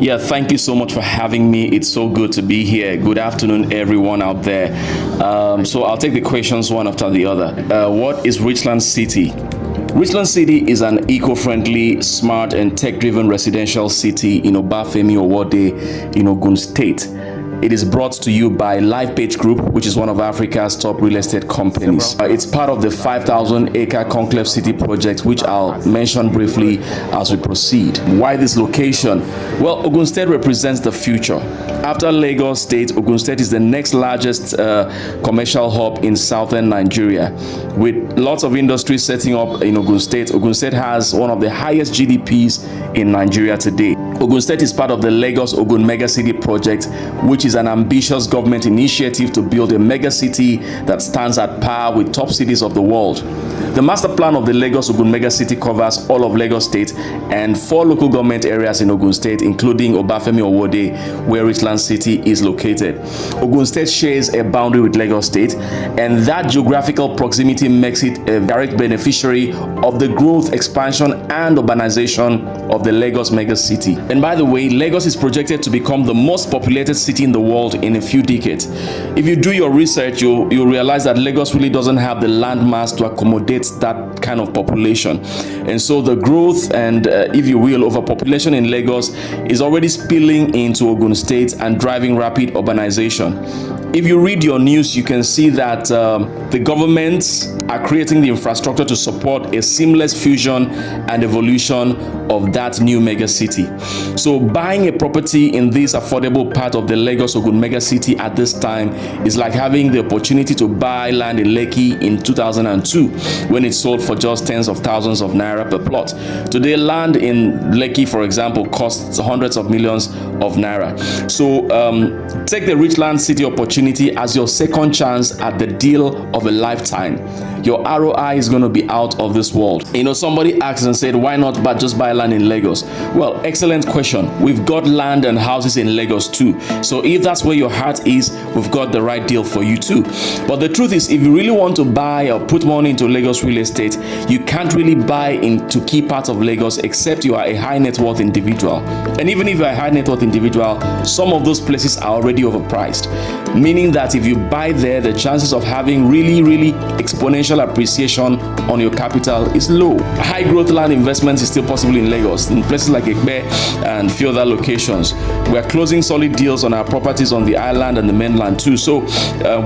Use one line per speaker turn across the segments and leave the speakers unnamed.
Yeah, thank you so much for having me. It's so good to be here. Good afternoon, everyone out there. So I'll take the questions one after the other. What is Richland City? Richland City is an eco-friendly, smart, and tech-driven residential city in Obafemi Owode in Ogun State. It is brought to you by LifePage Group, which is one of Africa's top real estate companies. It's part of the 5,000-acre Conclave City project, which I'll mention briefly as we proceed. Why this location? Well, Ogun State represents the future. After Lagos State, Ogun State is the next largest commercial hub in southern Nigeria. With lots of industries setting up in Ogun State has one of the highest GDPs in Nigeria today. Ogun State is part of the Lagos-Ogun Megacity project, which is an ambitious government initiative to build a megacity that stands at par with top cities of the world. The master plan of the Lagos-Ogun Megacity covers all of Lagos State and 4 local government areas in Ogun State, including Obafemi Owode, where Richland City is located. Ogun State shares a boundary with Lagos State, and that geographical proximity makes it a direct beneficiary of the growth, expansion, and urbanization of the Lagos megacity. And by the way, Lagos is projected to become the most populated city in the world in a few decades. If you do your research, you'll realize that Lagos really doesn't have the land mass to accommodate that kind of population. And so the growth and, if you will, overpopulation in Lagos is already spilling into Ogun State and driving rapid urbanization. If you read your news, you can see that the governments are creating the infrastructure to support a seamless fusion and evolution of that new megacity. So buying a property in this affordable part of the Lagos-Ogun Megacity at this time is like having the opportunity to buy land in Lekki in 2002 when it sold for just tens of thousands of naira per plot. Today, land in Lekki, for example, costs hundreds of millions of naira. So take the Richland City opportunity as your second chance at the deal of a lifetime. Your ROI is going to be out of this world. You know, somebody asked and said, why not but just buy land in Lagos? Well, excellent question. We've got land and houses in Lagos too. So if that's where your heart is, we've got the right deal for you too. But the truth is, if you really want to buy or put money into Lagos real estate, you can't really buy into key parts of Lagos except you are a high net worth individual. And even if you're a high net worth individual, some of those places are already overpriced. Meaning that if you buy there, the chances of having really exponential appreciation on your capital is low. High growth land investments is still possible in Lagos, in places like Ikoyi and few other locations. We are closing solid deals on our properties on the island and the mainland too. So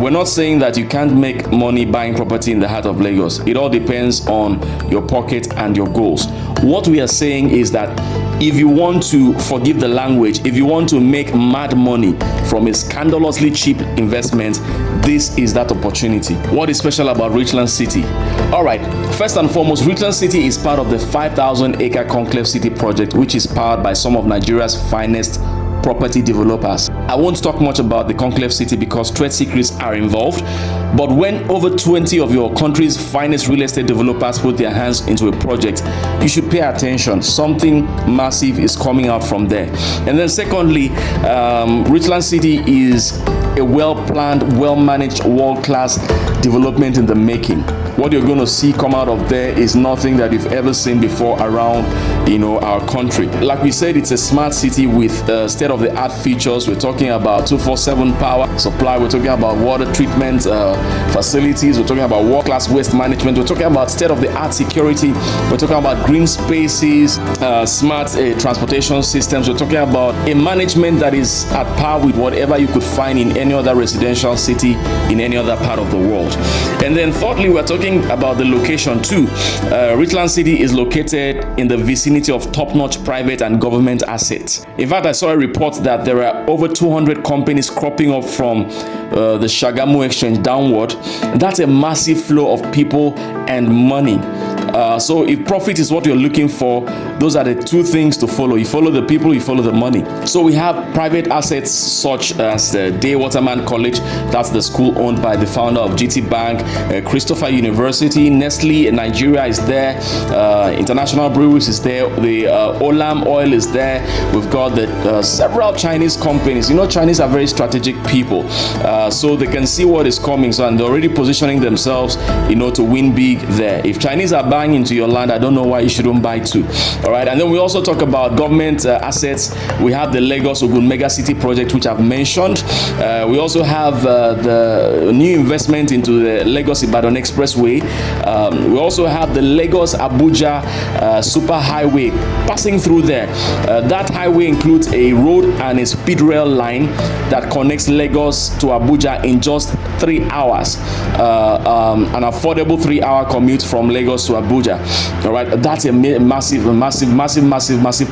we're not saying that you can't make money buying property in the heart of Lagos. It all depends on your pocket and your goals. What we are saying is that if you want to, forgive the language, if you want to make mad money from a scandalously cheap investment, this is that opportunity. What is special about Richland City? All right, first and foremost, Richland City is part of the 5,000-acre Conclave City project, which is powered by some of Nigeria's finest property developers. I won't talk much about the Conclave City because trade secrets are involved, but when over 20 of your country's finest real estate developers put their hands into a project, you should pay attention. Something massive is coming out from there. And then secondly, Richland City is a well-planned, well-managed, world-class development in the making. What you're going to see come out of there is nothing that you've ever seen before around, our country. Like we said, it's a smart city with state-of-the-art features. We're talking about 24/7 power supply. We're talking about water treatment facilities. We're talking about world-class waste management. We're talking about state-of-the-art security. We're talking about green spaces, smart transportation systems. We're talking about a management that is at par with whatever you could find in any other residential city in any other part of the world. And then thirdly, we're talking about the location too. Richland City is located in the vicinity of top-notch private and government assets. In fact, I saw a report that there are over 200 companies cropping up from the Shagamu exchange downward. That's a massive flow of people and money. So if profit is what you're looking for, those are the two things to follow. You follow the people, you follow the money. So we have private assets such as the Day Waterman College. That's the school owned by the founder of GT Bank, Christopher University, Nestle in Nigeria is there, International Breweries is there, the Olam Oil is there. We've got the several Chinese companies. Chinese are very strategic people, so they can see what is coming. So and they're already positioning themselves, to win big there. If Chinese are buying into your land, I don't know why you shouldn't buy too. All All right, and then we also talk about government assets. We have the Lagos-Ogun Megacity project, which I've mentioned. We also have the new investment into the Lagos-Ibadan Expressway. We also have the Lagos-Abuja super highway passing through there. That highway includes a road and a speed rail line that connects Lagos to Abuja in just 3 hours. An affordable 3-hour commute from Lagos to Abuja. All right, that's a massive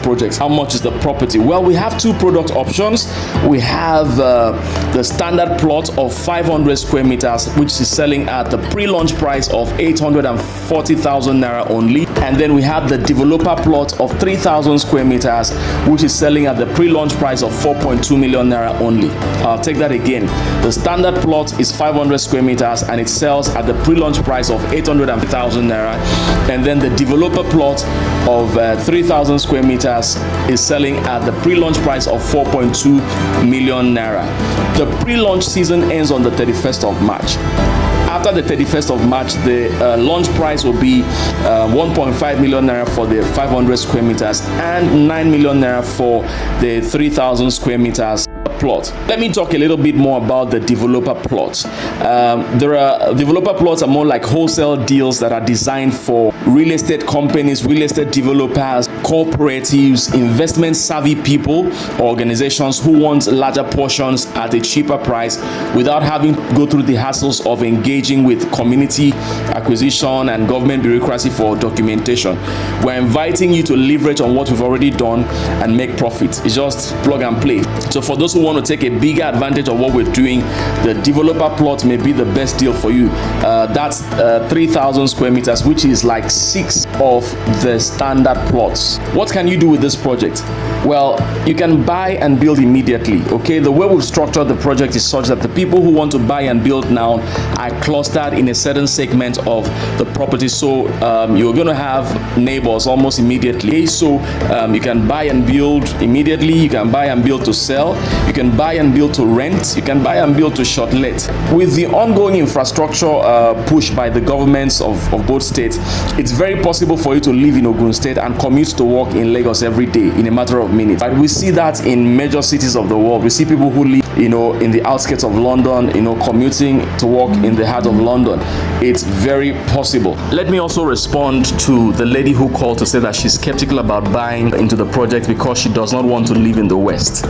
project. How much is the property? Well, we have two product options. We have the standard plot of 500 square meters, which is selling at the pre-launch price of 840,000 naira only, and then we have the developer plot of 3,000 square meters, which is selling at the pre-launch price of 4.2 million naira only. I'll take that again. The standard plot is 500 square meters and it sells at the pre-launch price of 800,000 naira, and then the developer plot of 3,000 square meters is selling at the pre-launch price of 4.2 million naira. The pre-launch season ends on the 31st of March. After the 31st of March, the launch price will be 1.5 million naira for the 500 square meters and 9 million naira for the 3,000 square meters plot. Let me talk a little bit more about the developer plots. Developer plots are more like wholesale deals that are designed for real estate companies, real estate developers, cooperatives, investment savvy people, organizations who want larger portions at a cheaper price without having to go through the hassles of engaging with community acquisition and government bureaucracy for documentation. We're inviting you to leverage on what we've already done and make profit. It's just plug and play. So for those who want to take a bigger advantage of what we're doing, the developer plot may be the best deal for you. That's 3,000 square meters, which is like 6 of the standard plots. What can you do with this project? Well, you can buy and build immediately. Okay, the way we've structured the project is such that the people who want to buy and build now are clustered in a certain segment of the property. So you're going to have neighbors almost immediately. So you can buy and build immediately. You can buy and build to sell. You can buy and build to rent. You can buy and build to short let. With the ongoing infrastructure push by the governments of both states, it's very possible for you to live in Ogun State and commute to work in Lagos every day in a matter of minutes. Right? We see that in major cities of the world. We see people who live, in the outskirts of London, commuting to work in the heart of London. It's very possible. Let me also respond to the lady who called to say that she's skeptical about buying into the project because she does not want to live in the West.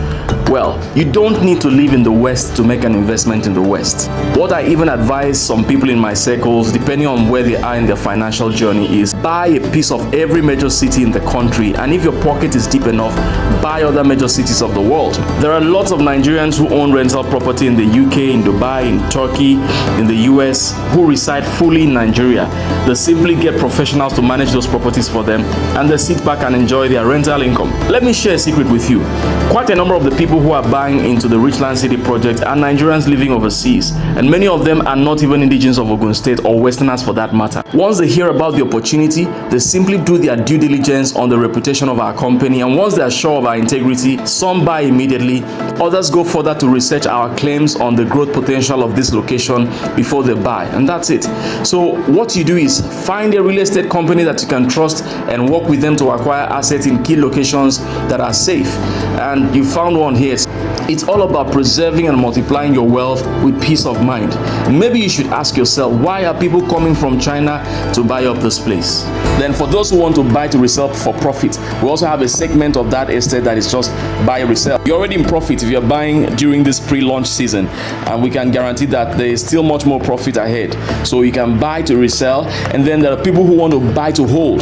Well, you don't need to live in the West to make an investment in the West. What I even advise some people in my circles, depending on where they are in their financial journey, is buy a piece of every major city in the country, and if your pocket is deep enough, buy other major cities of the world. There are lots of Nigerians who own rental property in the UK, in Dubai, in Turkey, in the US, who reside fully in Nigeria. They simply get professionals to manage those properties for them, and they sit back and enjoy their rental income. Let me share a secret with you. Quite a number of the people who are buying into the Richland City project are Nigerians living overseas, and many of them are not even indigenes of Ogun State or Westerners for that matter. Once they hear about the opportunity, they simply do their due diligence on the reputation of our company, and once they are sure of our integrity, some buy immediately, others go further to research our claims on the growth potential of this location before they buy, and that's it. So what you do is find a real estate company that you can trust and work with them to acquire assets in key locations that are safe, and you found one here. It's all about preserving and multiplying your wealth with peace of mind. Maybe you should ask yourself, why are people coming from China to buy up this place? Then for those who want to buy to resell for profit, we also have a segment of that estate that is just buy resell. You're already in profit if you're buying during this pre-launch season, and we can guarantee that there is still much more profit ahead. So you can buy to resell, and then there are people who want to buy to hold,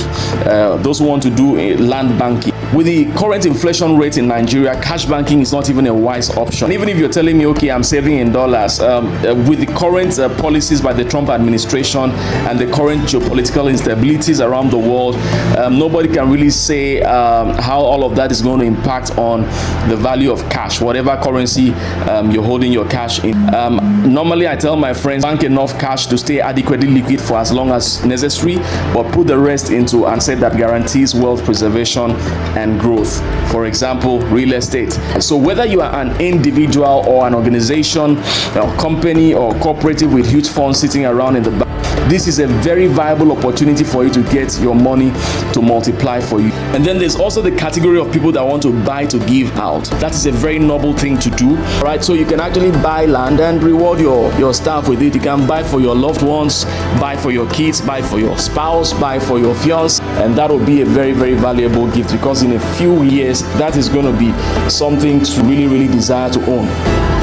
those who want to do land banking. With the current inflation rate in Nigeria, cash banking is not even a wise option. Even if you're telling me, okay, I'm saving in dollars, with the current policies by the Trump administration and the current geopolitical instabilities around the world, nobody can really say how all of that is going to impact on the value of cash, whatever currency you're holding your cash in. Normally, I tell my friends, bank enough cash to stay adequately liquid for as long as necessary, but put the rest into an asset that guarantees wealth preservation and growth. For example, real estate. So whether you are an individual or an organization or company or cooperative with huge funds sitting around in the back, this is a very viable opportunity for you to get your money to multiply for you. And then there's also the category of people that want to buy to give out. That is a very noble thing to do, right? So you can actually buy land and reward your staff with it. You can buy for your loved ones, buy for your kids, buy for your spouse, buy for your fiance, and that will be a very, very valuable gift, because in a few years that is going to be something to really desire to own.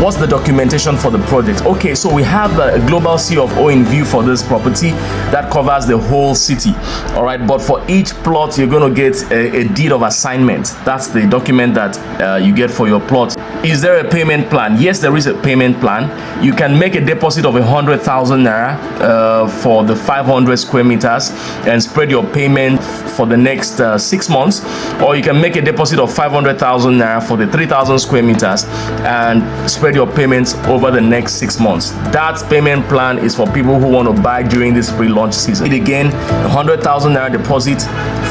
What's the documentation for the project? Okay, so we have a global C of O in view for this property that covers the whole city. All right, but for each plot, you're going to get a deed of assignment. That's the document that you get for your plot. Is there a payment plan? Yes, there is a payment plan. You can make a deposit of 100,000 naira for the 500 square meters and spread your payment for the next 6 months, or you can make a deposit of 500,000 naira for the 3,000 square meters and spread your payments over the next 6 months. That payment plan is for people who want to buy during this pre-launch season. Again, 100,000 naira deposit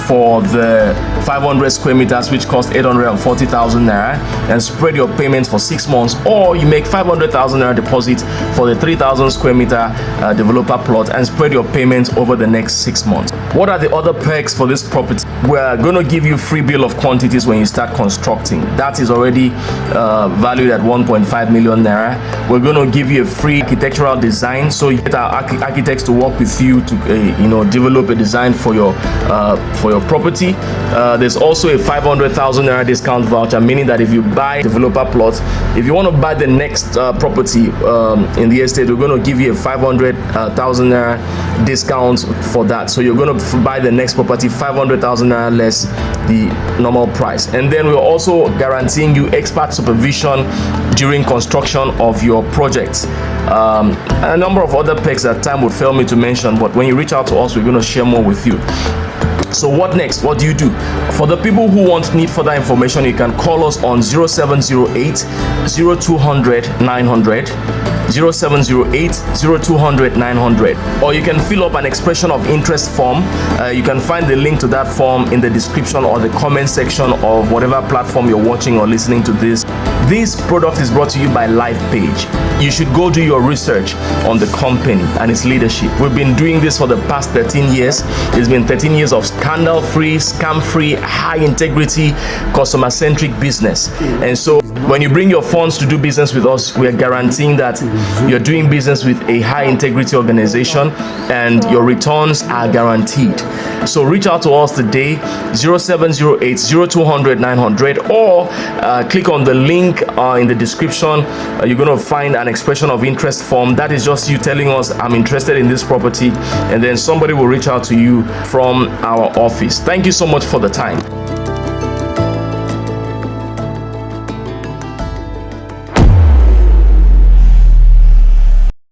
for the 500 square meters, which cost 840,000 naira, and spread your payments for 6 months, or you make 500,000 naira deposit for the 3,000 square meter developer plot and spread your payments over the next 6 months. What are the other perks for this property? We're going to give you free bill of quantities when you start constructing. That is already valued at 1.5 million naira. We're going to give you a free architectural design, so you get our architects to work with you to develop a design for your property. There's also a 500,000 naira discount voucher, meaning that if you buy developer plot, if you want to buy the next property in the estate, we're going to give you a 500,000 naira discount for that. So you're going to buy the next property 500,000 naira less the normal price. And then we're also guaranteeing you expert supervision during construction of your projects. A number of other perks that time would fail me to mention, but when you reach out to us, we're going to share more with you. So what next? What do you do? For the people who need further information, you can call us on 0708 0200 900, 0708 0200 900, or you can fill up an expression of interest form. You can find the link to that form in the description or the comment section of whatever platform you're watching or listening to this. This product is brought to you by Life Page. You should go do your research on the company and its leadership. We've been doing this for the past 13 years. It's been 13 years of scandal-free, scam-free, high-integrity, customer-centric business. And so when you bring your funds to do business with us, we are guaranteeing that you're doing business with a high-integrity organization and your returns are guaranteed. So reach out to us today, 0708 0200 900, or click on the link in the description. You're going to find an expression of interest form. That is just you telling us, I'm interested in this property, and then somebody will reach out to you from our office. Thank you so much for the time.